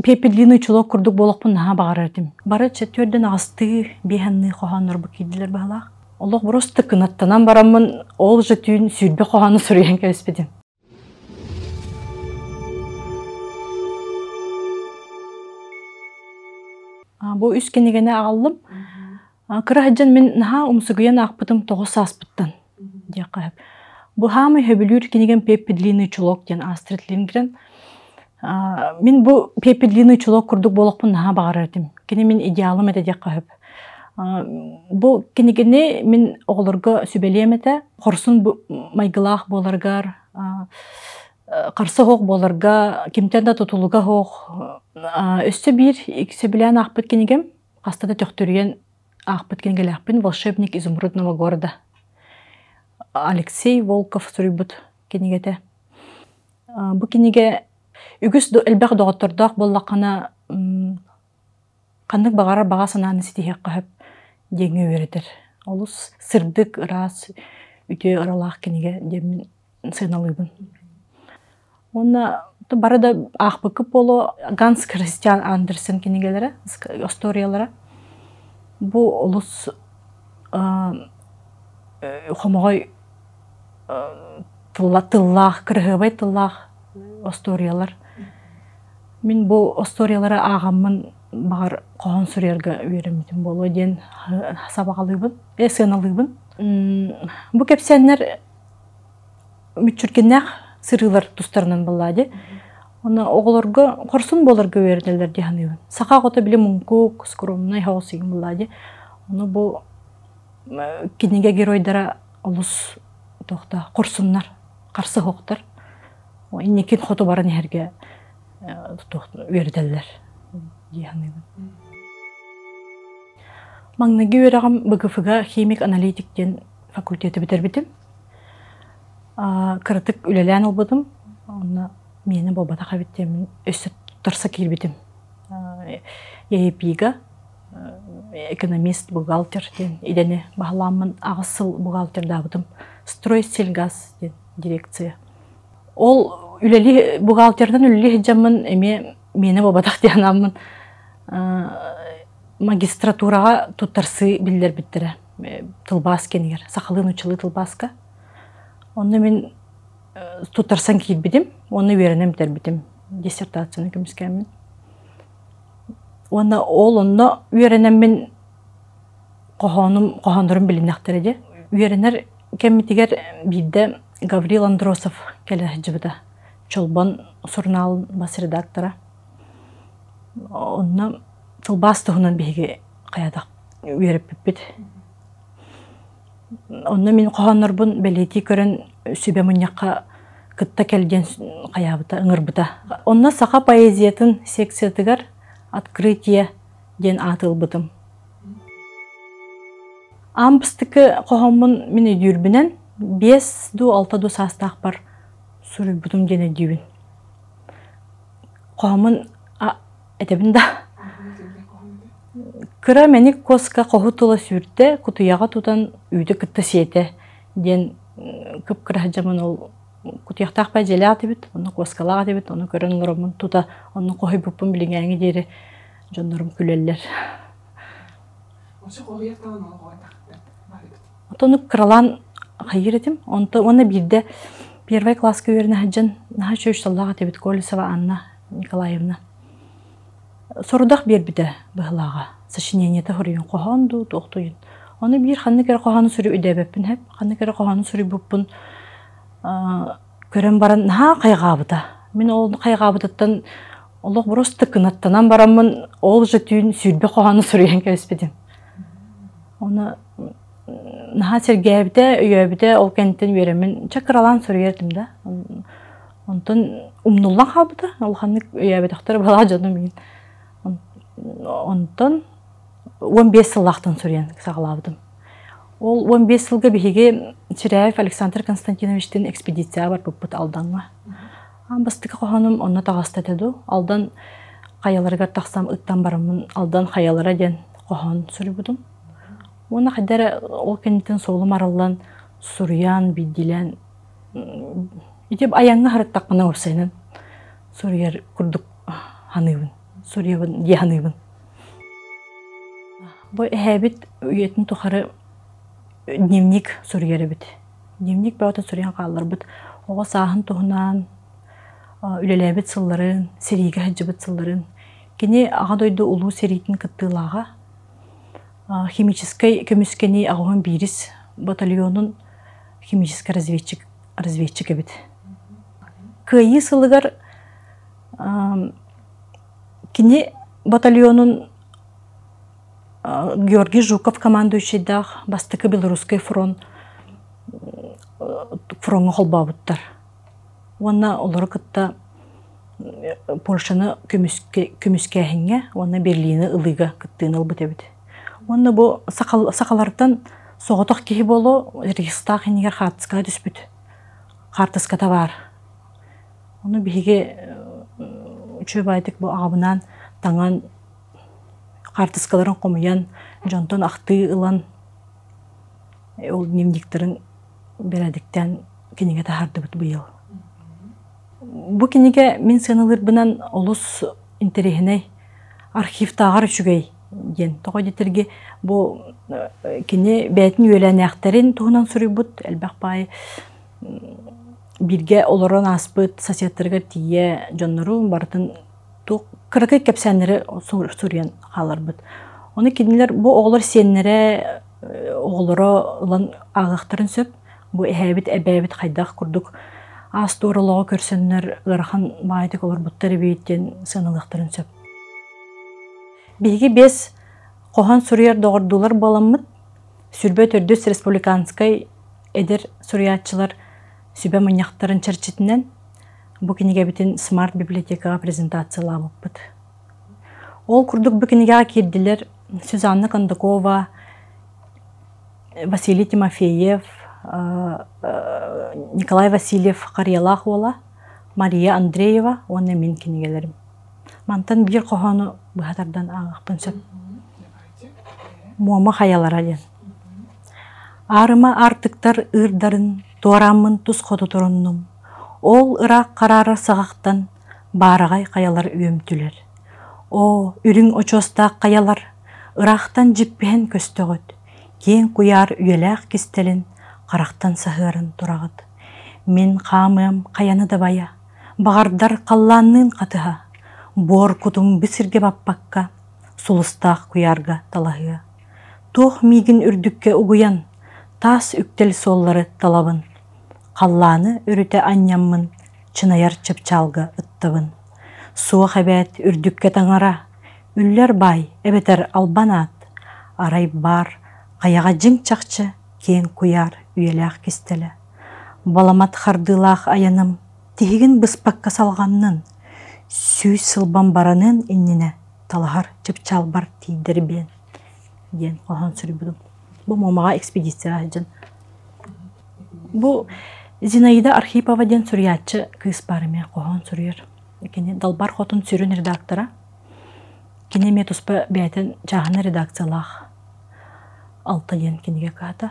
пепелины чулок курдук болохпун наха багаратым. Бары четверден асты беханны коханнар бу кидилер багалак. Олох просто кынаттанан барамын, ол жетүүн сүрбе коханы сүрген кеспедим. Бу үс кенегене агаллым. Кыраһаджан мен наха умсугуян акпытым 9 саспыттан. Дияқайып. Бу хамы хөбүлүр кенеген пепелины чулок ден Астрид Лингрен. Мен бу пепелины чулок курдук болохпун наха багаратым. Кене мен идеалым эте дияқайып. Бу кенегене мен оголорго сүбелием эте. Хорсун майгылах боларгар, карсы хок боларга, кимтен да тутулуга хок. Өстө бир иксе билен акпыт кенегем, кастада төктөрүен акпыт кенегел акпын волшебник изумрудного города. Алексей Волков сүрүбүт кенегете. Бу кенеге үгүс элбек доготтордок боллакана кандык багарар бага санааны ситиһек кахып деңе беретер. Олус сырдык ырас үтө ыралак кенеге демин сыналыбын. Онна барада акбыкып боло Ганс Кристиан Андерсен кенегелери, историялары. Бу олус хомогой тыллах, кыргыбай тыллах историялар. Мен бу историялары агаммын багар коон сүрерге үйрөмүтүм боло ден сабагалыбын, сыналыбын. Бу кепсеннер мүчүркеннах сырылар тустарынан баллади. Оны оголорго корсун болорго берделер диханыбын. Сака гото биле мункук, скромный хаосигин баллади. Оны бу кинеге геройдара олус тохта корсуннар, карсы хоктар. Иннекин хото барын herge берделер диханыбын. Маңныгы өрагам БГФга химик аналитиктен факультети битербитим. Кырытык үлелен албыдым. Оны мені бобата қабеттемін өсіп тұрса келбетім. ЕПИга, экономист, бухгалтер ден, едені бағаламын ағысыл бухгалтер дабыдым. Стройсельгаз ден дирекция. Ол үлелі бухгалтерден үлелі хеджамын мені бобатақ диянамын магистратураға туттарсы білдер біттірі. Тылбас кенігер, сақалын ұчылы тылбасқа. Оны мен туттарсан келбедім, оны веренем тербедім. Диссертацияны көміскәмін. Оны веренем мен қоғандырым білінәқтір еді. Веренер кәмметігер бейді Гаврил Андросов кәлі жібіді. Чолбан журналын бас редактора. Оны тылбас тұғынан бейге қаядақ веріп біппеді. Оны мен қоғанырбын бәлети көрін сөбе мұнияққа кытта кәлден қаябыта, ыңырбыта. Онна сақа поэзиятын секциятыгар открытие ден атылбытым. Амбыстықы қоғамын мен өдірбінен 5-6 састақ бар сүрібітім ден өдірбін. Қоғамын әтебінде кыра мені коска қоғы тұла сүрді, күтіяға тұтан үйді күтті сеті. Ден көп кыра жаман ол күтіяқтақ бай желі аты бет, оны коскалаға аты бет, оны көрін ұрымын тұта, оны қоғай бұппын біліңәңі дері жондарым күлелер. Осы қоғияқтаған ол қоғайтақты? Оны кыралан қайыр етім. Оны бірді первай класска өріне хаджан, наға шөш саллаға аты бет Колесова Анна Николаевна. Сорудақ бер біді бұғылаға. Сочинениеті хүрейін қоғанды, тоқтойын. Оны бір қанны кәрі қоғаны сүрі өдебеппін әп. Қанны кәрі қоғаны сүрі бұппын көрен баран наға қайғабыда. Мен ол қайғабыдаттан олық бұрысты кынаттанан барамын ол жетүүн сүрбе қоғаны сүрейін кәспедім. Оны наға сергейбіде, өйебіде ол кәнттен веремін чакыралан сүрейердім да. Онтын умнуллан қабыда. Ол қанны өйебедіқтар бала жаным мен. Онтын 15 сыллақтан сүрен сағылабыдым. Ол 15 сылға бейге Чиряев Александр Константиновичтен экспедиция бар бұппыт алданға. Бастықы қоғаным онына тағастатады. Алдан қаяларға тақсам ұттан барымын, алдан қаялара ден қоған сүрі бұдым. Оны қайдары ол кәнеттен солым арылан, сүриян, бейділен. Етеп аяңға харыттаққына өпсайнын сүрияр күрдік ханығын. Сурьябын, яныйбын. Бу эһэбит үйетін тухары дневник сурьяры бит. Дневник баутын сурьян қалларбыт. Оға сағын туһунан, үлеләбит сылларын, сериге хаджыбыт сылларын. Кені аға дойду улу серийтін кыттылаға химической көміскені ағуын бирис батальонын химический разведчик бит. Кыйы сылыгар кені батальонын Георгий Жуков командующийдах бастыкы Белорусский фронға холбабыттар. Онна олары кытта Польшаны көміскәһіңе, онна Берлины ылыға кыттыын ылбыт эбит. Онна бу сақалардан соғытық кейі болу Рейхстаг енегер хартыска түспіт. Хартыска тавар. Оны бігі үчі байтык бу ағабынан таңан хартыскаларын қомыян, жонтон ақты ылан ол немдіктерін берәдіктен кенеге тахарды бұт бұйыл. Бу кенеге мен сынылыр бынан олус интерехіне архивтағар үшігей ден. Тоға детерге бу кене бәйтін өйлән әқтәрін туғынан сүрі бұт. Әлбәқ бай бірге оларан аспыт сосеттірге тие жонлару бартын кырыкы кепсәнлері сүрген қалар бұт. Оны кенелер бу оғылар сенлері оғылары ұлан ағықтарын сөп. Бу әбіт әбәбіт қайдақ күрдік. Ас doğruluğa көрсөннөр ырхан байды колор буттары бейттен сынылықтарын сөп. Биги бес кохан сурьяр доғырдулар боламмыт. Сүрбе төрдөс республиканскай эдер сурьячылар сүбе мыньяқтарын чарчитинен бу кинеге битин смарт библиотекаға презентациялап бұппыт. Ол күрдік бу кинеге кирдилер Сюзанна Кондакова, Василий Тимофеев, Николай Васильев Карьялах ола, Мария Андреева, оны мен кенегелерім. Мантан бір қоғаны бұғатардан ағықпын сөп. Муама хаялар аден. Арыма артықтар ырдарын, туарамын тұз қоды тұрынным. Ол ырақ қарары сағақтан барағай қаялар өйімтілер. О, үрің очостақ қаялар, ырақтан жіппен көстіғыт. Кен құяр үйеләқ кестелін, қарақтан сағырын тұрағыт. Мен қамым қаяны да бая, бағардар қалланның қатыға, бор күтім бісірге баппаққа, сұлыстақ құярға талағыға. Тоқ мигін үрдікке ұғыян, тас үктел соллары талабын. Қалланы үріте анняммын, чынаяр чыпчалға ыттыбын. Суық әбәт үрдікке таңара, үллер бай, әбетер албанат, арай бар, қаяға жың чақчы, кен құяр үйеләқ кестелі. Баламат қардылақ аяным, тегін бұспаққа салғанның, сүй сылбан баранын инніне талағар чыпчал бар тейдер бен. Ден қоған сүрі бұдым. Бұл момаға экспедиция жын. Бұл Зинаида Архипова ден сүриятчы кыз барымен қоған сүрер. Кене Далбар Хотын сүрін редактора. Кене метуспа бәйтін жағына редакциялақ. Алты ден кенеге қағата.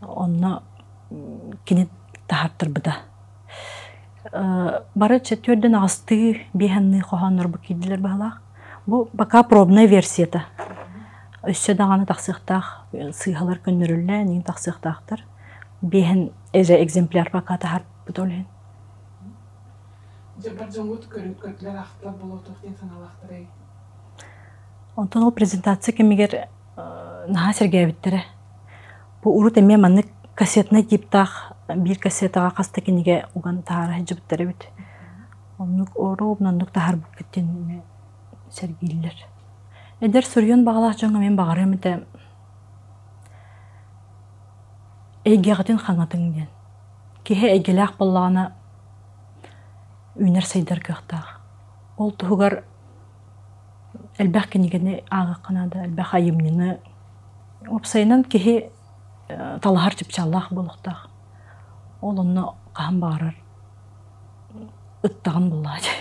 Онна кене тахаттыр бұда. Бары четверден асты бейханны қоған нұрбы кейділер бағалақ. Бұл бака пробная версията. Өссе дағаны тақсықтақ, сыйғалар көннөрілі, нең тақсықтақтыр. Бейхін әже экземпляр бака тахар бұд олен. Бір жоңғыт көріткөтлер ақтылар бұл отуқтен саналақтыр әй? Онтан ол презентация кемегер наға сергәбіттірі. Бұл ұрыт әме манны кассетна типтақ, бір кассетаға қасты кенеге оған тағара жібіттірі біт. Оннық оры обнаннық тағар бұк кеттен сергейлер. Эдер сүрген бағалақ жоңға мен бағарым еті әйгеғатын қаңатын ден. Кеге әйгеләқ болағына үйнер сайдар көқтақ. Ол тұғығар әлбәқ кенегені ағы қанады, әлбәқ айымнені опсайынан кеге талағар жіпчалақ болуқтақ. Ол оны қағын бағарар ұттағын болады.